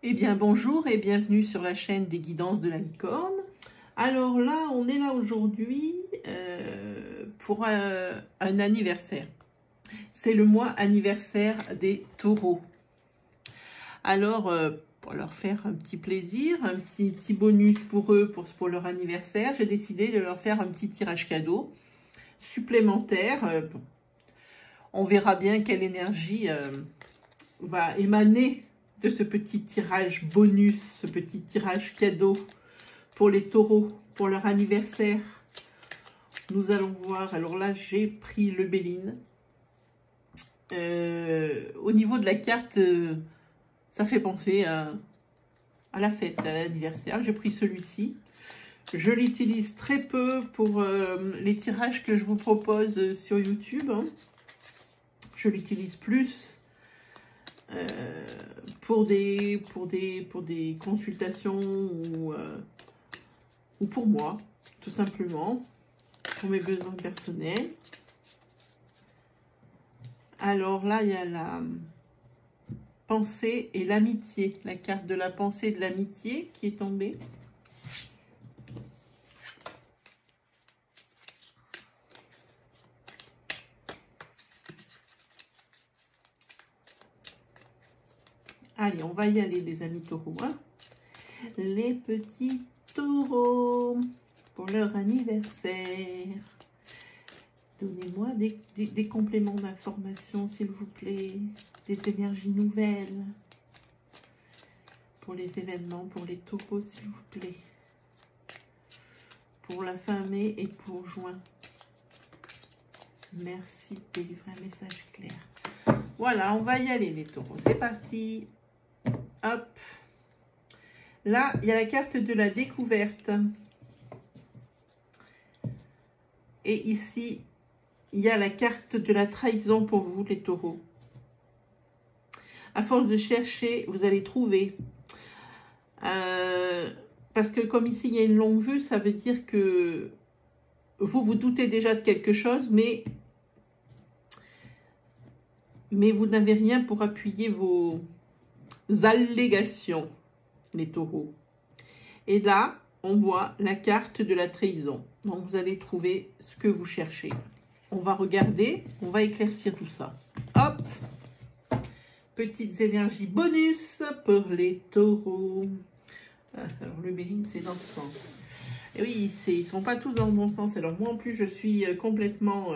Eh bien bonjour et bienvenue sur la chaîne des guidances de la licorne. Alors là, on est là aujourd'hui pour un anniversaire. C'est le mois anniversaire des taureaux. Alors, pour leur faire un petit plaisir, un petit bonus pour eux, pour leur anniversaire, j'ai décidé de leur faire un petit tirage cadeau supplémentaire. Bon, on verra bien quelle énergie va émaner de ce petit tirage bonus, ce petit tirage cadeau pour les taureaux, pour leur anniversaire. Nous allons voir. Alors là, j'ai pris le Béline. Au niveau de la carte, ça fait penser à la fête, à l'anniversaire. J'ai pris celui-ci. Je l'utilise très peu pour les tirages que je vous propose sur YouTube. Je l'utilise plus pour des consultations ou pour moi, tout simplement, pour mes besoins personnels. Alors là, il y a la pensée et l'amitié, la carte de la pensée et de l'amitié qui est tombée. Allez, on va y aller, les amis taureaux. Hein. Les petits taureaux pour leur anniversaire. Donnez-moi des compléments d'information, s'il vous plaît. Des énergies nouvelles. Pour les événements, pour les taureaux, s'il vous plaît. Pour la fin mai et pour juin. Merci de délivrer un message clair. Voilà, on va y aller, les taureaux. C'est parti. Hop. Là, il y a la carte de la découverte. Et ici, il y a la carte de la trahison pour vous, les taureaux. À force de chercher, vous allez trouver. Parce que comme ici, il y a une longue vue, ça veut dire que vous vous doutez déjà de quelque chose, mais vous n'avez rien pour appuyer vos allégations, les taureaux. Et là, on voit la carte de la trahison. Donc, vous allez trouver ce que vous cherchez. On va regarder, on va éclaircir tout ça. Hop! Petites énergies bonus pour les taureaux. Alors, le Béline, c'est dans le sens. Et oui, ils ne sont pas tous dans le bon sens. Alors, moi, en plus, je suis complètement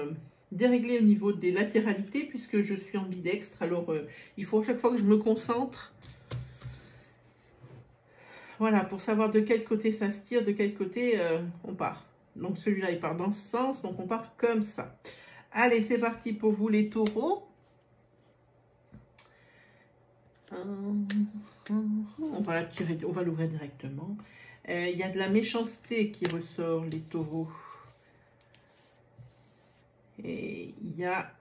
déréglée au niveau des latéralités, puisque je suis ambidextre. Alors, il faut à chaque fois que je me concentre, voilà, pour savoir de quel côté ça se tire, de quel côté on part. Donc, celui-là, il part dans ce sens, donc on part comme ça. Allez, c'est parti pour vous, les taureaux. On va la tirer, on va l'ouvrir directement. Il y a de la méchanceté qui ressort, les taureaux. Et il y a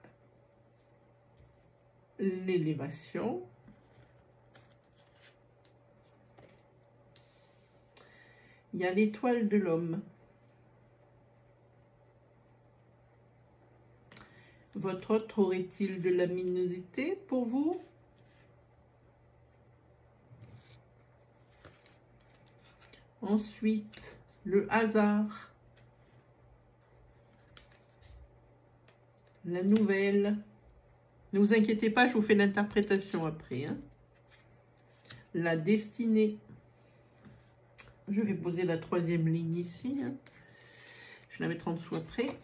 l'élévation. Il y a l'étoile de l'homme. Votre autre aurait-il de la luminosité pour vous? Ensuite, le hasard. La nouvelle. Ne vous inquiétez pas, je vous fais l'interprétation après. Hein. La destinée. Je vais poser la troisième ligne ici. Hein. Je vais la mettre en dessous après.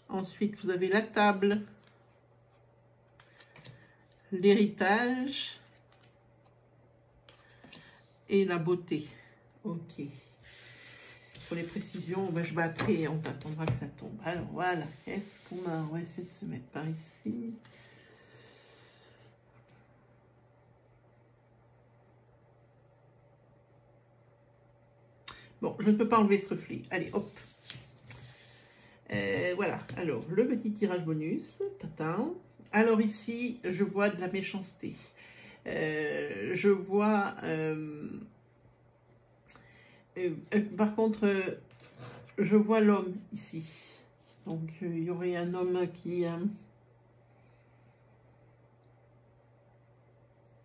Ensuite, vous avez la table. L'héritage. Et la beauté. Ok. Pour les précisions, ben, je battrai et on attendra que ça tombe. Alors voilà. Est-ce qu'on a... On va essayer de se mettre par ici. Bon, je ne peux pas enlever ce reflet. Allez, hop. Voilà. Alors, le petit tirage bonus. Tatin. Alors ici, je vois de la méchanceté. Je vois... par contre, je vois l'homme ici. Donc, il y aurait un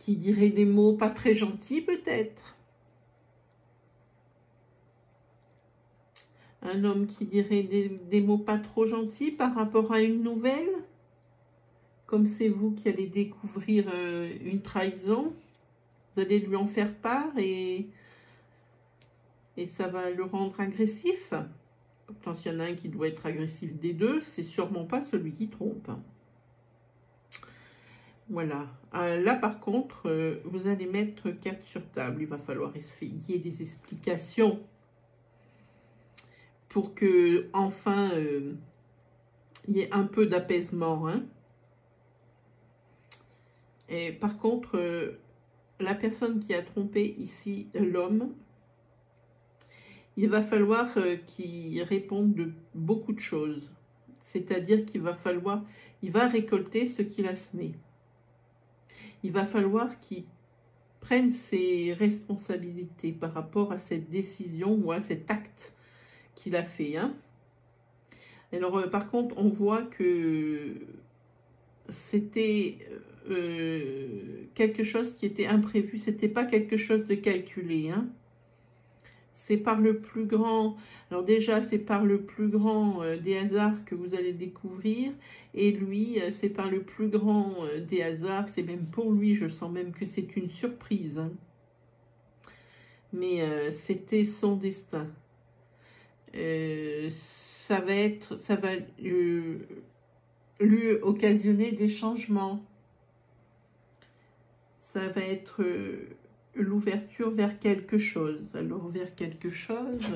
qui dirait des mots pas très gentils peut-être. Un homme qui dirait des mots pas trop gentils par rapport à une nouvelle. Comme c'est vous qui allez découvrir une trahison, vous allez lui en faire part et ça va le rendre agressif. Pourtant, s'il y en a un qui doit être agressif des deux, c'est sûrement pas celui qui trompe. Voilà. Là, par contre, vous allez mettre carte sur table. Il va falloir qu'il y ait des explications pour que, enfin, il y ait un peu d'apaisement. Hein. Et par contre, la personne qui a trompé ici, l'homme, il va falloir qu'il réponde de beaucoup de choses. C'est-à-dire qu'il va falloir, il va récolter ce qu'il a semé. Il va falloir qu'il prenne ses responsabilités par rapport à cette décision ou à cet acte qu'il a fait. Hein. Alors, par contre, on voit que c'était quelque chose qui était imprévu. C'était pas quelque chose de calculé. Hein. C'est par le plus grand, alors déjà c'est par le plus grand des hasards que vous allez découvrir, et lui c'est par le plus grand des hasards, c'est même pour lui, je sens même que c'est une surprise, hein. Mais c'était son destin. Ça va lui occasionner des changements, ça va être l'ouverture vers quelque chose. Alors, vers quelque chose,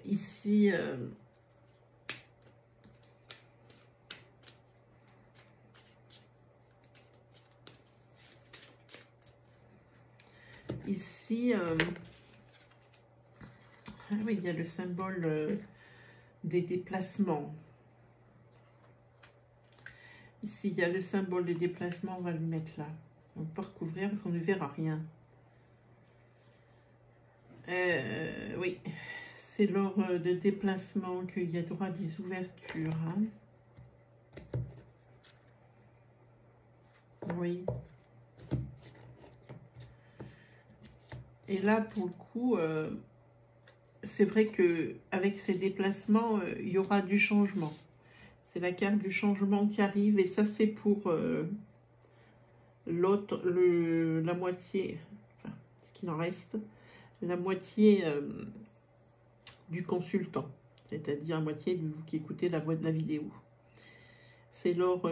ici, ici, ah oui, il y a le symbole des déplacements. Ici, il y a le symbole des déplacements, on va le mettre là. On ne peut pas recouvrir parce qu'on ne verra rien. Oui, c'est lors de déplacement qu'il y a droit à des ouvertures. Hein. Oui. Et là, pour le coup, c'est vrai que avec ces déplacements, il y aura du changement. C'est la carte du changement qui arrive et ça, c'est pour l'autre, la moitié, enfin, ce qu'il en reste, la moitié du consultant, c'est-à-dire la moitié de vous qui écoutez la voix de la vidéo. C'est lors,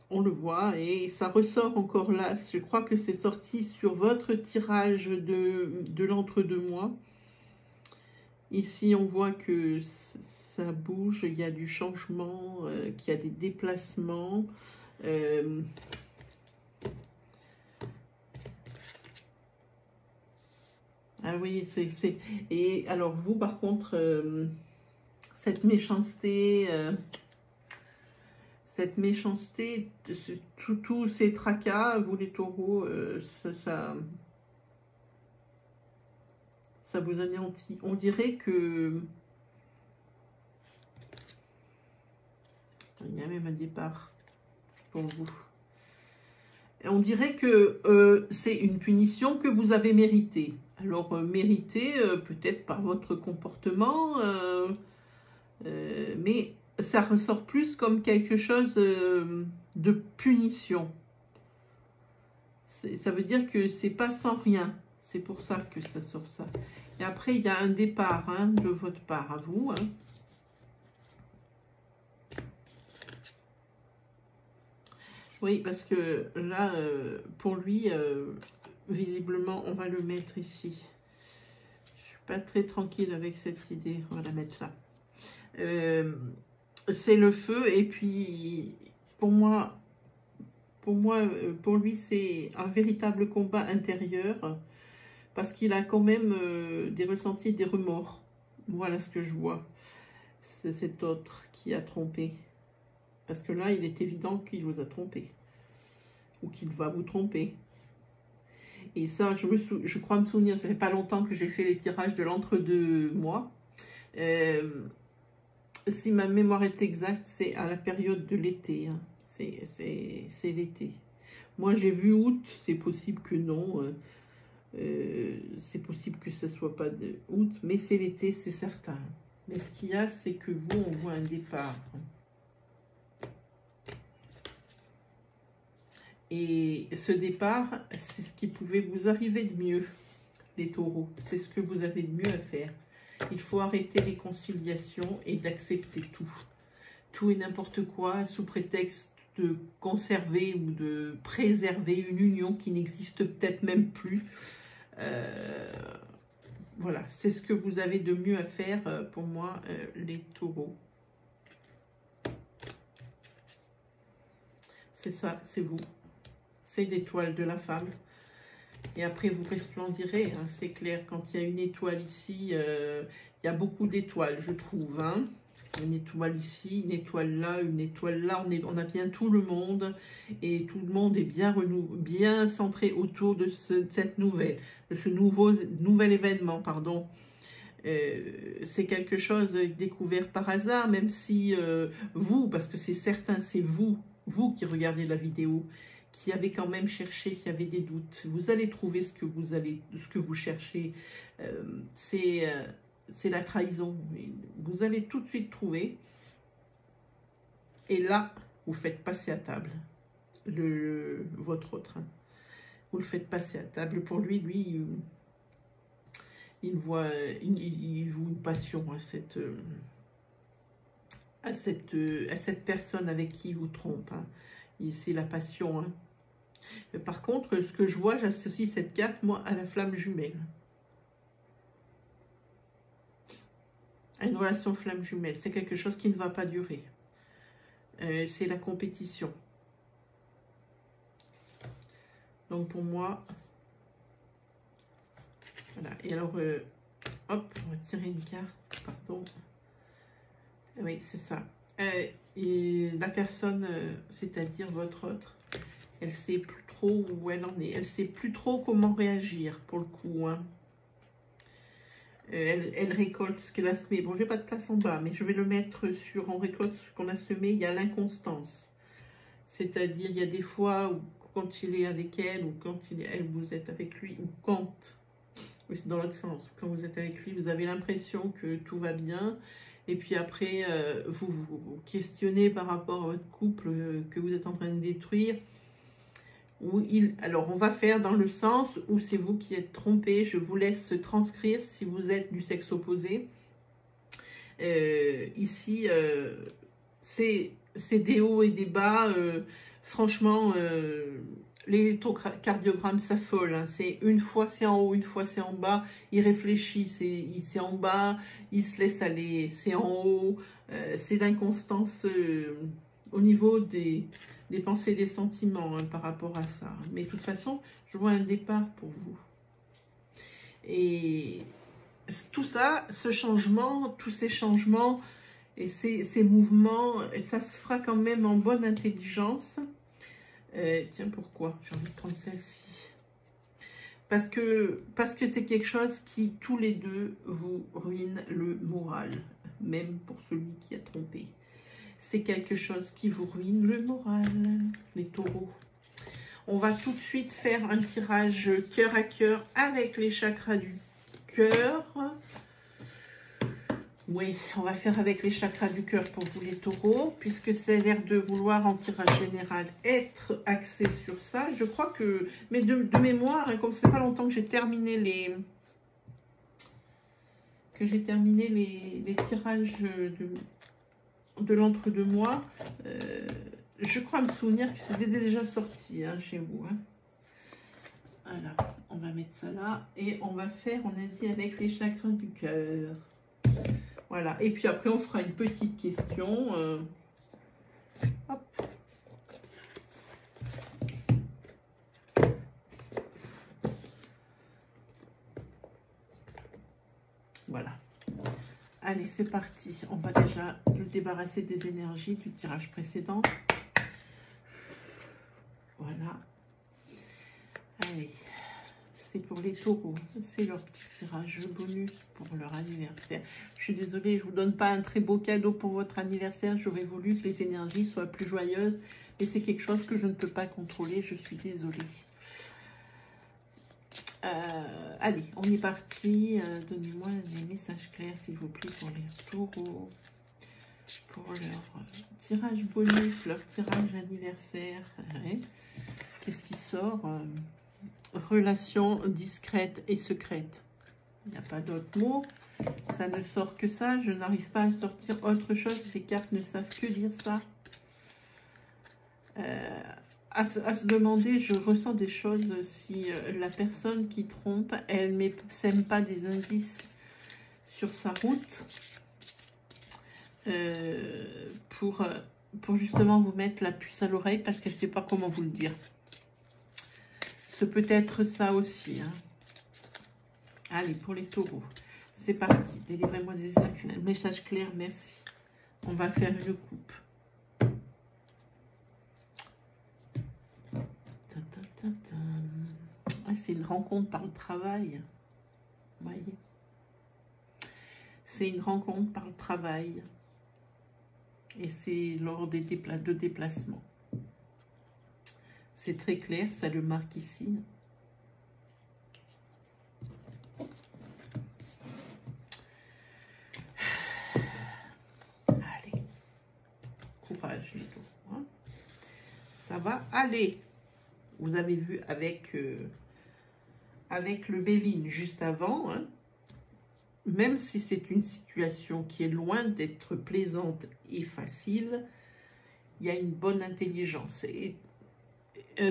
on le voit, et ça ressort encore là, je crois que c'est sorti sur votre tirage de l'entre-deux-mois. Ici, on voit que ça bouge, il y a du changement, qu'il y a des déplacements. Ah oui, c'est... Et alors vous, par contre, cette méchanceté, tous ces tracas, vous les taureaux, ça vous anéantit. On dirait que... Il y a même un départ pour vous. Et on dirait que c'est une punition que vous avez méritée. Alors, méritée peut-être par votre comportement, mais ça ressort plus comme quelque chose de punition. Ça veut dire que c'est pas sans rien. C'est pour ça que ça sort ça. Et après, il y a un départ hein, de votre part à vous. Hein. Oui, parce que là, pour lui, visiblement, on va le mettre ici. Je suis pas très tranquille avec cette idée. On va la mettre là. C'est le feu. Et puis, pour lui, c'est un véritable combat intérieur. Parce qu'il a quand même des ressentis, des remords. Voilà ce que je vois. C'est cet autre qui a trompé. Parce que là, il est évident qu'il vous a trompé. Ou qu'il va vous tromper. Et ça, je crois me souvenir, ça fait pas longtemps que j'ai fait les tirages de l'entre-deux mois. Si ma mémoire est exacte, c'est à la période de l'été. Hein. C'est l'été. Moi, j'ai vu août, c'est possible que non. C'est possible que ce ne soit pas de août, mais c'est l'été, c'est certain. Mais ce qu'il y a, c'est que vous, on voit un départ. Et ce départ, c'est ce qui pouvait vous arriver de mieux, les taureaux. C'est ce que vous avez de mieux à faire. Il faut arrêter les conciliations et d'accepter tout. Tout et n'importe quoi, sous prétexte de conserver ou de préserver une union qui n'existe peut-être même plus. Voilà, c'est ce que vous avez de mieux à faire pour moi, les taureaux. C'est ça, c'est vous. C'est l'étoile de la femme. Et après, vous resplendirez, hein, c'est clair. Quand il y a une étoile ici, il y a beaucoup d'étoiles, je trouve. Hein. Une étoile ici, une étoile là, une étoile là. On a bien tout le monde. Et tout le monde est bien centré autour de cette nouvelle, de ce nouvel événement, pardon. C'est quelque chose découvert par hasard, même si vous, parce que c'est certain, c'est vous qui regardez la vidéo, qui avez quand même cherché, qui avez des doutes. Vous allez trouver ce que vous cherchez. C'est la trahison. Vous allez tout de suite trouver. Et là, vous faites passer à table votre autre. Vous le faites passer à table. Pour lui, il voit une passion à cette personne avec qui il vous trompe. Hein. C'est la passion. Hein. Par contre, ce que je vois, j'associe cette carte, moi, à la flamme jumelle. À une relation flamme jumelle. C'est quelque chose qui ne va pas durer. C'est la compétition. Donc, pour moi... Voilà. Et alors, hop, on va tirer une carte. Pardon. Oui, c'est ça. Et la personne, c'est-à-dire votre autre, elle sait plus trop où elle en est. Elle sait plus trop comment réagir, pour le coup. Hein. Elle récolte ce qu'elle a semé. Bon, je n'ai pas de place en bas, mais je vais le mettre sur... On récolte ce qu'on a semé. Il y a l'inconstance. C'est-à-dire, il y a des fois où, quand il est avec elle, ou quand vous êtes avec lui, ou quand... Oui, c'est dans l'autre sens. Quand vous êtes avec lui, vous avez l'impression que tout va bien. Et puis après, vous vous questionnez par rapport à votre couple que vous êtes en train de détruire. Alors, on va faire dans le sens où c'est vous qui êtes trompé. Je vous laisse transcrire si vous êtes du sexe opposé. Ici, c'est des hauts et des bas. Franchement, l'électrocardiogramme s'affole. Hein. C'est une fois c'est en haut, une fois c'est en bas. Il réfléchit, c'est en bas. Il se laisse aller, c'est en haut. C'est l'inconstance au niveau des pensées, des sentiments hein, par rapport à ça. Mais de toute façon, je vois un départ pour vous. Et tout ça, ce changement, tous ces changements et ces mouvements, ça se fera quand même en bonne intelligence. Tiens, pourquoi? J'ai envie de prendre celle-ci. Parce que c'est quelque chose qui, tous les deux, vous ruine le moral. Même pour celui qui a trompé. C'est quelque chose qui vous ruine le moral, les taureaux. On va tout de suite faire un tirage cœur à cœur avec les chakras du cœur. Oui, on va faire avec les chakras du cœur pour vous les taureaux, puisque c'est l'air de vouloir en tirage général être axé sur ça. Je crois que, mais de mémoire, hein, comme ça fait pas longtemps que j'ai terminé les tirages de l'entre-deux-mois, je crois me souvenir que c'était déjà sorti hein, chez vous. Hein. Voilà, on va mettre ça là et on va faire, on a dit, avec les chakras du cœur. Voilà, et puis après on fera une petite question. Hop. Voilà. Allez, c'est parti. On va déjà nous débarrasser des énergies du tirage précédent. Voilà. Allez, c'est pour les taureaux. C'est leur petit tirage bonus pour leur anniversaire. Je suis désolée, je ne vous donne pas un très beau cadeau pour votre anniversaire. J'aurais voulu que les énergies soient plus joyeuses. Mais c'est quelque chose que je ne peux pas contrôler. Je suis désolée. Allez, on est parti. Donnez-moi des messages clairs, s'il vous plaît, pour les taureaux. Pour leur tirage bonus, leur tirage anniversaire. Ouais. Qu'est-ce qui sort? Relation discrète et secrète. Il n'y a pas d'autre mot. Ça ne sort que ça. Je n'arrive pas à sortir autre chose. Ces cartes ne savent que dire ça. À se demander, je ressens des choses si la personne qui trompe, elle ne sème pas des indices sur sa route pour justement vous mettre la puce à l'oreille parce qu'elle ne sait pas comment vous le dire. Ce peut être ça aussi. Hein. Allez, pour les taureaux, c'est parti. Délivrez-moi des messages clairs, merci. On va faire une coupe. Ah, c'est une rencontre par le travail. Vous voyez, c'est une rencontre par le travail. Et c'est lors des déplacements. C'est très clair, ça le marque ici. Allez, courage les taureaux. Hein. Ça va aller. Vous avez vu avec le Béline juste avant, hein, même si c'est une situation qui est loin d'être plaisante et facile, il y a une bonne intelligence. Et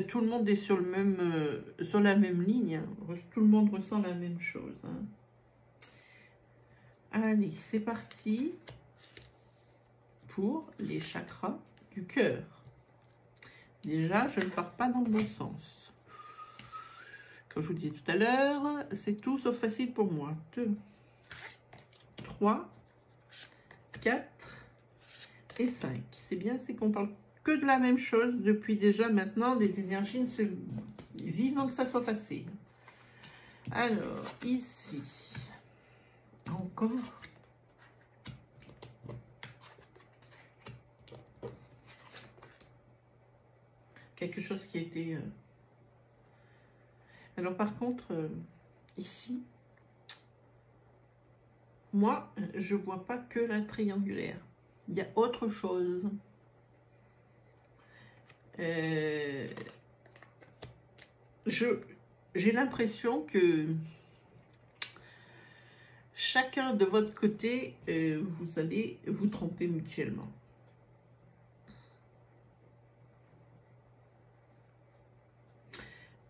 tout le monde est sur la même ligne. Hein. Tout le monde ressent la même chose. Hein. Allez, c'est parti pour les chakras du cœur. Déjà, je ne pars pas dans le bon sens. Comme je vous disais tout à l'heure, c'est tout sauf facile pour moi. 2, 3, 4 et 5. C'est bien, c'est qu'on parle que de la même chose depuis déjà maintenant. Les énergies ne se vivent que ça soit facile. Alors, ici, encore. Quelque chose qui a été... Alors, par contre, ici, moi, je ne vois pas que la triangulaire. Il y a autre chose. J'ai l'impression que chacun de votre côté, vous allez vous tromper mutuellement.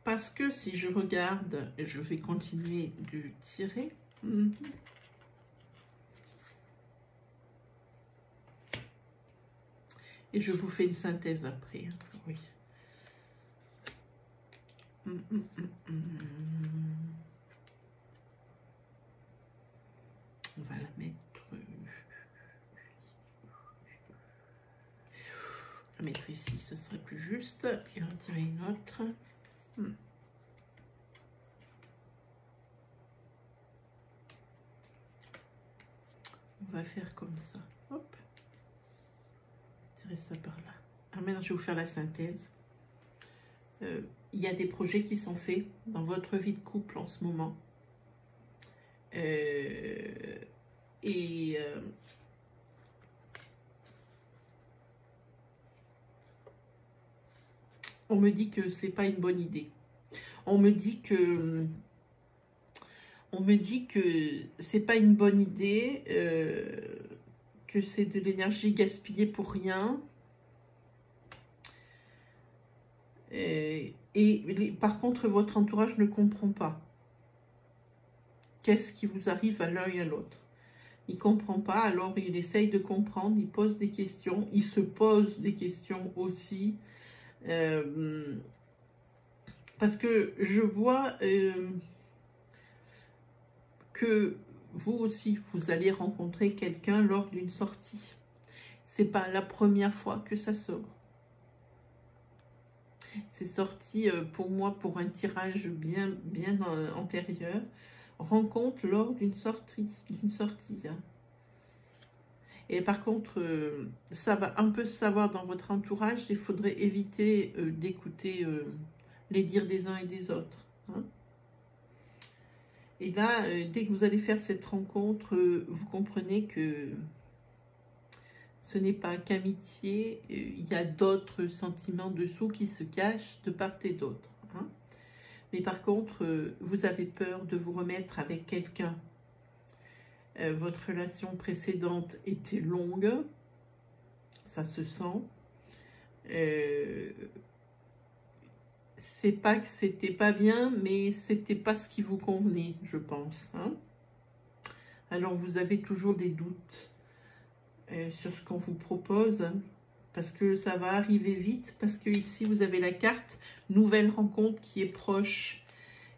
Parce que si je regarde, je vais continuer de tirer. Et je vous fais une synthèse après. Oui. On va la mettre... La mettre ici, ce serait plus juste. Et en tirer une autre. On va faire comme ça. Hop. Tirer ça par là. Alors maintenant, je vais vous faire la synthèse. Il y a des projets qui sont faits dans votre vie de couple en ce moment. On me dit que c'est pas une bonne idée. On me dit que c'est pas une bonne idée, que c'est de l'énergie gaspillée pour rien. Par contre, votre entourage ne comprend pas. Qu'est-ce qui vous arrive à l'un et à l'autre? Il ne comprend pas, alors il essaye de comprendre, il pose des questions, il se pose des questions aussi. Parce que je vois que vous aussi, vous allez rencontrer quelqu'un lors d'une sortie. C'est pas la première fois que ça sort. C'est sorti pour moi pour un tirage bien antérieur. Rencontre lors d'une sortie. Hein. Et par contre, ça va un peu se savoir dans votre entourage. Il faudrait éviter d'écouter les dires des uns et des autres. Hein. Et là, dès que vous allez faire cette rencontre, vous comprenez que ce n'est pas qu'amitié, il y a d'autres sentiments dessous qui se cachent de part et d'autre. Hein. Mais par contre, vous avez peur de vous remettre avec quelqu'un. Votre relation précédente était longue, ça se sent. C'est pas que c'était pas bien, mais c'était pas ce qui vous convenait, je pense. Hein. Alors vous avez toujours des doutes sur ce qu'on vous propose, parce que ça va arriver vite, parce que ici vous avez la carte nouvelle rencontre qui est proche.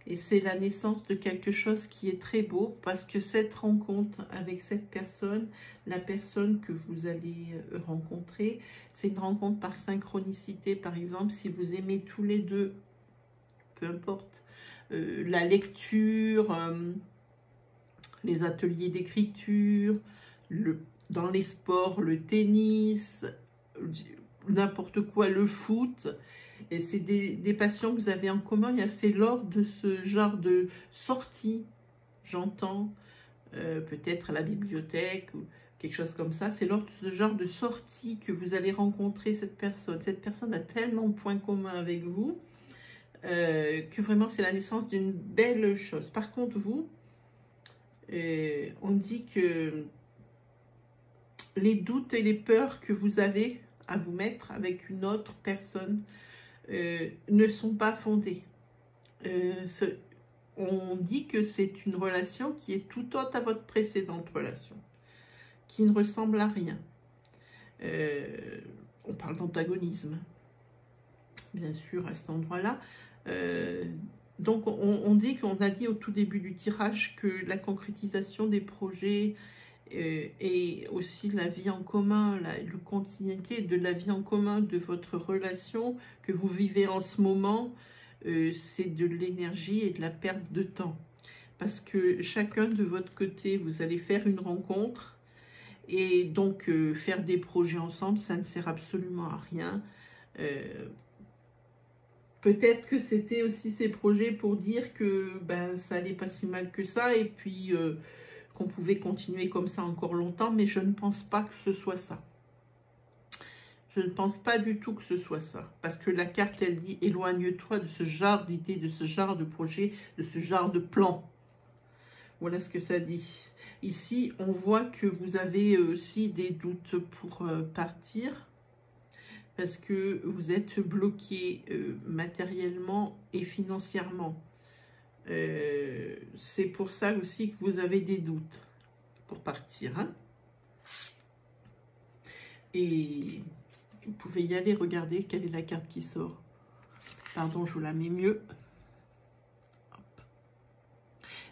Et c'est la naissance de quelque chose qui est très beau, parce que cette rencontre avec cette personne, la personne que vous allez rencontrer, c'est une rencontre par synchronicité. Par exemple, si vous aimez tous les deux, peu importe, la lecture, les ateliers d'écriture, dans les sports, le tennis, n'importe quoi, le foot. Et c'est des passions que vous avez en commun. C'est lors de ce genre de sortie, j'entends, peut-être à la bibliothèque ou quelque chose comme ça. C'est lors de ce genre de sortie que vous allez rencontrer cette personne. Cette personne a tellement de points communs avec vous que vraiment c'est la naissance d'une belle chose. Par contre, vous, on dit que les doutes et les peurs que vous avez à vous mettre avec une autre personne ne sont pas fondées. On dit que c'est une relation qui est tout autre à votre précédente relation, qui ne ressemble à rien. On parle d'antagonisme, bien sûr, à cet endroit-là. Donc, on dit qu'on a dit au tout début du tirage que la concrétisation des projets et aussi la vie en commun, le continuité de la vie en commun de votre relation que vous vivez en ce moment, c'est de l'énergie et de la perte de temps. Parce que chacun de votre côté, vous allez faire une rencontre et donc faire des projets ensemble, ça ne sert absolument à rien. Peut-être que c'était aussi ces projets pour dire que ben, ça allait pas si mal que ça et puis qu'on pouvait continuer comme ça encore longtemps, mais je ne pense pas que ce soit ça. Je ne pense pas du tout que ce soit ça. Parce que la carte, elle dit, éloigne-toi de ce genre d'idée, de ce genre de projet, de ce genre de plan. Voilà ce que ça dit. Ici, on voit que vous avez aussi des doutes pour partir. Parce que vous êtes bloqué matériellement et financièrement. C'est pour ça aussi que vous avez des doutes pour partir. Hein. Et vous pouvez y aller, regarder quelle est la carte qui sort. Pardon, je vous la mets mieux.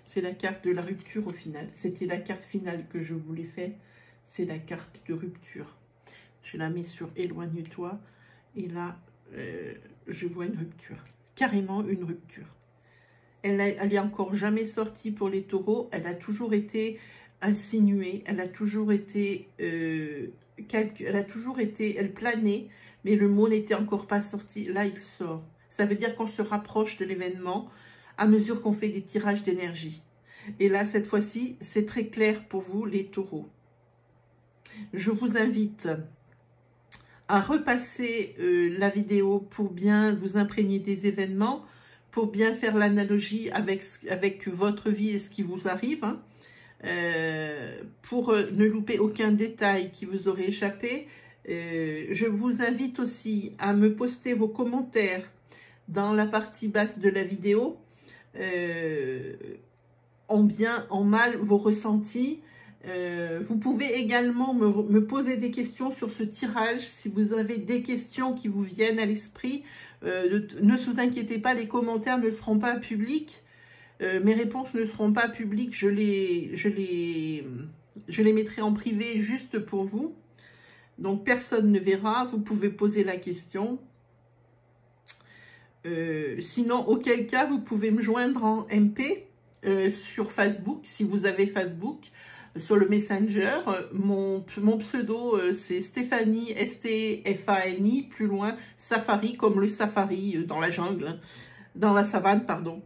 C'est la carte de la rupture au final. C'était la carte finale que je voulais faire. C'est la carte de rupture. Je la mets sur éloigne-toi. Et là, je vois une rupture. Carrément une rupture. Elle est encore jamais sortie pour les taureaux. Elle a toujours été insinuée. Elle a toujours été... elle planait, mais le mot n'était encore pas sorti. Là, il sort. Ça veut dire qu'on se rapproche de l'événement à mesure qu'on fait des tirages d'énergie. Et là, cette fois-ci, c'est très clair pour vous, les taureaux. Je vous invite à repasser la vidéo pour bien vous imprégner des événements, pour bien faire l'analogie avec votre vie et ce qui vous arrive, hein, pour ne louper aucun détail qui vous aurait échappé. Je vous invite aussi à me poster vos commentaires dans la partie basse de la vidéo, en bien, en mal, vos ressentis. Vous pouvez également me poser des questions sur ce tirage. Si vous avez des questions qui vous viennent à l'esprit, ne vous inquiétez pas, les commentaires ne seront pas publics. Mes réponses ne seront pas publiques. Je les mettrai en privé juste pour vous. Donc, personne ne verra. Vous pouvez poser la question. Sinon, auquel cas, vous pouvez me joindre en MP sur Facebook, si vous avez Facebook, sur le Messenger. Mon pseudo, c'est Stéphanie, S-T-F-A-N-I, plus loin, Safari, comme le safari dans la jungle, hein, dans la savane, pardon.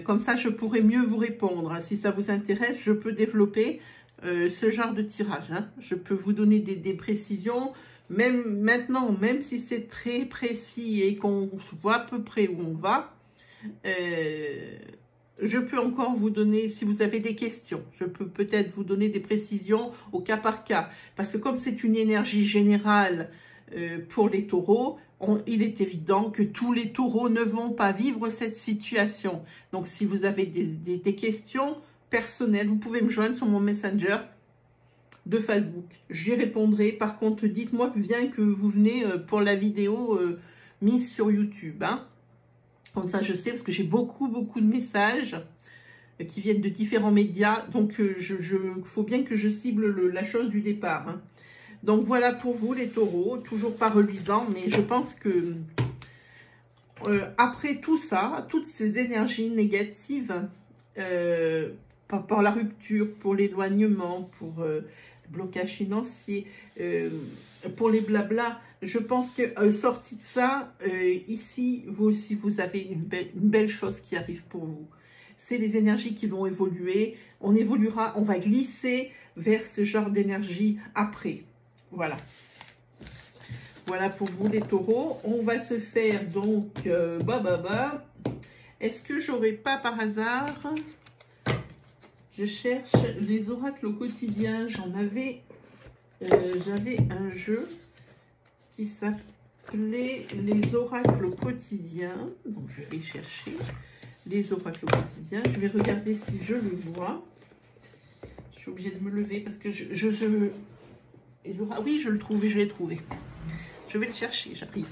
Comme ça, je pourrai mieux vous répondre. Si ça vous intéresse, je peux développer ce genre de tirage. Hein. Je peux vous donner des précisions. Même maintenant, même si c'est très précis et qu'on voit à peu près où on va, je peux encore vous donner, si vous avez des questions, je peux peut-être vous donner des précisions au cas par cas. Parce que comme c'est une énergie générale pour les taureaux, il est évident que tous les taureaux ne vont pas vivre cette situation. Donc, si vous avez des questions personnelles, vous pouvez me joindre sur mon Messenger de Facebook. J'y répondrai. Par contre, dites-moi bien que vous venez pour la vidéo mise sur YouTube. Hein. Comme ça, je sais, parce que j'ai beaucoup de messages qui viennent de différents médias. Donc, il faut bien que je cible la chose du départ. Hein. Donc, voilà pour vous, les taureaux. Toujours pas reluisant, mais je pense que après tout ça, toutes ces énergies négatives, par la rupture, pour l'éloignement, pour blocage financier, pour les blabla, je pense que sorti de ça, ici, vous aussi, vous avez une belle chose qui arrive pour vous. C'est les énergies qui vont évoluer. On évoluera, on va glisser vers ce genre d'énergie après. Voilà. Voilà pour vous, les taureaux. On va se faire donc, Est-ce que j'aurais pas par hasard... Je cherche les oracles au quotidien. J'avais un jeu qui s'appelait les oracles au quotidien. Donc, je vais chercher les oracles au quotidien. Je vais regarder si je le vois. Je suis obligée de me lever parce que oui, je le trouve et je l'ai trouvé. Je vais le chercher, j'arrive.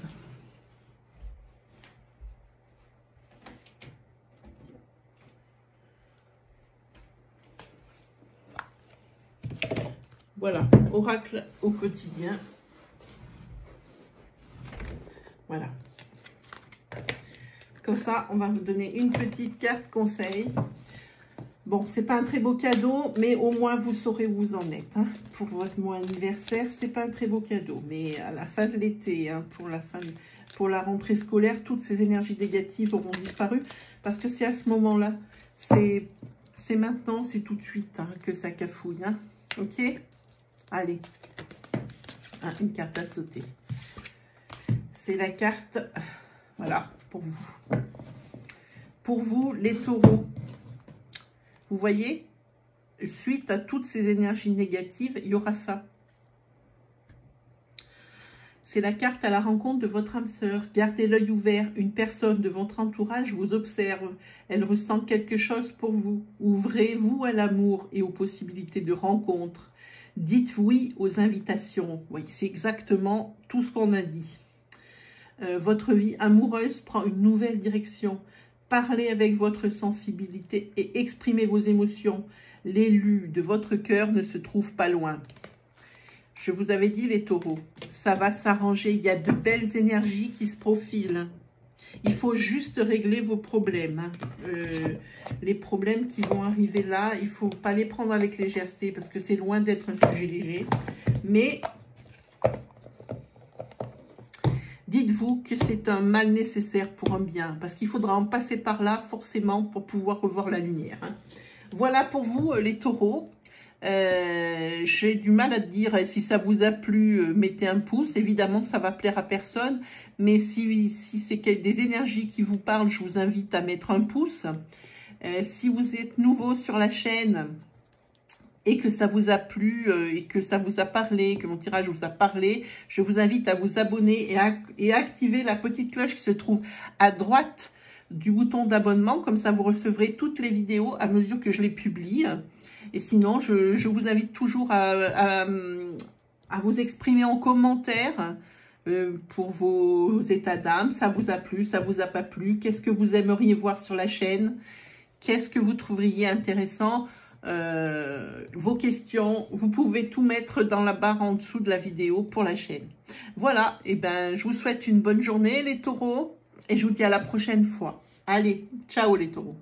Voilà, oracle au quotidien. Voilà. Comme ça, on va vous donner une petite carte conseil. Bon, c'est pas un très beau cadeau, mais au moins vous saurez où vous en êtes. Hein. Pour votre mois anniversaire, c'est pas un très beau cadeau. Mais à la fin de l'été, hein, pour la rentrée scolaire, toutes ces énergies négatives auront disparu. Parce que c'est à ce moment-là, c'est maintenant, c'est tout de suite hein, que ça cafouille. Hein. Ok ? Allez, ah, une carte à sauter. C'est la carte, voilà, pour vous. Pour vous, les taureaux. Vous voyez, suite à toutes ces énergies négatives, il y aura ça. C'est la carte à la rencontre de votre âme sœur. Gardez l'œil ouvert. Une personne de votre entourage vous observe. Elle ressent quelque chose pour vous. Ouvrez-vous à l'amour et aux possibilités de rencontre. Dites oui aux invitations. Oui, c'est exactement tout ce qu'on a dit. Votre vie amoureuse prend une nouvelle direction. Parlez avec votre sensibilité et exprimez vos émotions. L'élu de votre cœur ne se trouve pas loin. Je vous avais dit, les taureaux, ça va s'arranger. Il y a de belles énergies qui se profilent. Il faut juste régler vos problèmes. Hein. Les problèmes qui vont arriver là, il ne faut pas les prendre avec légèreté parce que c'est loin d'être un sujet léger. Mais dites-vous que c'est un mal nécessaire pour un bien parce qu'il faudra en passer par là forcément pour pouvoir revoir la lumière. Hein. Voilà pour vous, les taureaux. J'ai du mal à dire si ça vous a plu, mettez un pouce. Évidemment que ça va plaire à personne, mais si c'est des énergies qui vous parlent, je vous invite à mettre un pouce. Si vous êtes nouveau sur la chaîne et que ça vous a plu et que ça vous a parlé, que mon tirage vous a parlé, je vous invite à vous abonner et à activer la petite cloche qui se trouve à droite du bouton d'abonnement. Comme ça, vous recevrez toutes les vidéos à mesure que je les publie. Et sinon, je vous invite toujours à vous exprimer en commentaire pour vos états d'âme. Ça vous a plu, ça vous a pas plu? Qu'est-ce que vous aimeriez voir sur la chaîne? Qu'est-ce que vous trouveriez intéressant? vos questions. Vous pouvez tout mettre dans la barre en dessous de la vidéo pour la chaîne. Voilà, et ben je vous souhaite une bonne journée les taureaux et je vous dis à la prochaine fois. Allez, ciao les taureaux.